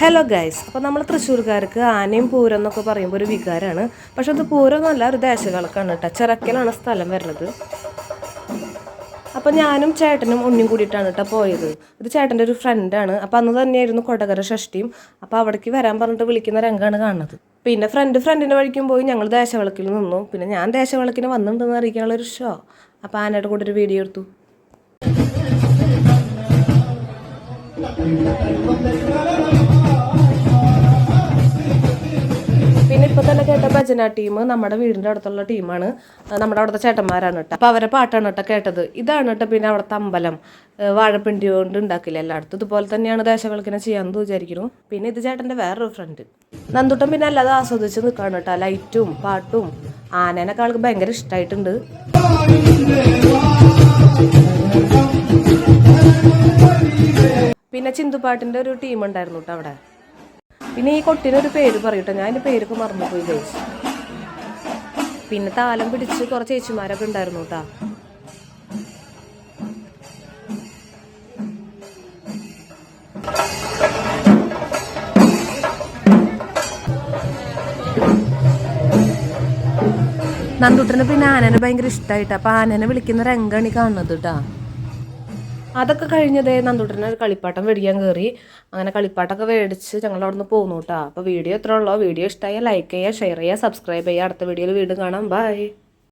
Hello guys, അപ്പോൾ നമ്മൾ തൃശ്ശൂർക്കാർക്ക് ആനയും പൂരം എന്നൊക്കെ പറയുമ്പോൾ ഒരു വികാരമാണ്. പക്ഷെ അത് പൂരമൊന്നുമല്ല, ഒരു ദേശവിളക്കാണ് കേട്ടോ. ചിറക്കലാണ് സ്ഥലം വരുന്നത്. അപ്പോൾ ഞാനും ചേട്ടനും ഉണ്ണിയും കൂടിയിട്ടാണ് കേട്ടോ പോയത്. ഇത് ചേട്ടൻ്റെ ഒരു ഫ്രണ്ടാണ്. അപ്പോൾ അന്ന് തന്നെയായിരുന്നു കൊടകര ഷഷ്ടിയും. അപ്പോൾ അവിടേക്ക് വരാൻ പറഞ്ഞിട്ട് വിളിക്കുന്ന രംഗമാണ് കാണുന്നത്. പിന്നെ ഫ്രണ്ടിൻ്റെ വഴിക്കും പോയി ഞങ്ങൾ ദേശവിളക്കിൽ നിന്നു. പിന്നെ ഞാൻ ദേശവിളക്കിന് വന്നിട്ടുണ്ടെന്ന് അറിയിക്കാനുള്ളൊരു ഷോ. അപ്പോൾ ആനയുടെ കൂടെ ഒരു വീഡിയോ എടുത്തു. പിന്നെ ഇപ്പോൾ തന്നെ കേട്ട ഭജന ടീം നമ്മുടെ വീടിൻ്റെ അടുത്തുള്ള ടീമാണ്. നമ്മുടെ അവിടുത്തെ ചേട്ടന്മാരാണ് കേട്ടോ. അപ്പോൾ അവരെ പാട്ടാണ് കേട്ടോ കേട്ടത്. ഇതാണ് കേട്ടോ പിന്നെ അവിടുത്തെ അമ്പലം. വാഴപ്പിണ്ടി കൊണ്ട് ഉണ്ടാക്കില്ല എല്ലായിടത്തും. ഇതുപോലെ തന്നെയാണ് ദേശവിളക്കിനെ ചെയ്യാമെന്ന് വിചാരിക്കുന്നു. പിന്നെ ഇത് ചേട്ടൻ്റെ വേറൊരു ഫ്രണ്ട് നന്ദുട്ടൻ. പിന്നെ അല്ലാതെ ആസ്വദിച്ച് നിൽക്കുകയാണ് കേട്ടോ. ലൈറ്റും പാട്ടും ആനേനൊക്കെ ആൾക്ക് ഭയങ്കര ഇഷ്ടമായിട്ടുണ്ട്. പിന്നെ ചിന്തുപാട്ടിൻ്റെ ഒരു ടീം ഉണ്ടായിരുന്നു കേട്ടോ അവിടെ. പിന്നെ ഈ കൊട്ടിനൊരു പേര് പറയൂട്ടോ, ഞാൻ അതിൻ്റെ പേരൊക്കെ മറന്നുപോയി ഗൈസ്. പിന്നെ താലം പിടിച്ച് കുറച്ച് ചേച്ചിമാരൊക്കെ ഉണ്ടായിരുന്നു കേട്ടോ. നന്ദുട്ടന് പിന്നെ ആനനെ ഭയങ്കര ഇഷ്ടമായിട്ട്. അപ്പം ആനനെ വിളിക്കുന്ന രംഗാണ് ഈ കാണുന്നത് കേട്ടോ. അതൊക്കെ കഴിഞ്ഞതേ നന്ദുട്ടനെ ഒരു കളിപ്പാട്ടം മേടിക്കാൻ കയറി. അങ്ങനെ കളിപ്പാട്ടമൊക്കെ മേടിച്ച് ഞങ്ങൾ അവിടെ നിന്ന് പോകുന്നു കേട്ടോ. അപ്പോൾ വീഡിയോ എത്ര ഉള്ളോ? വീഡിയോ ഇഷ്ടമായ ലൈക്ക് ചെയ്യുക, ഷെയർ ചെയ്യുക, സബ്സ്ക്രൈബ് ചെയ്യുക. അടുത്ത വീഡിയോയിൽ വീണ്ടും കാണാം. ബൈ.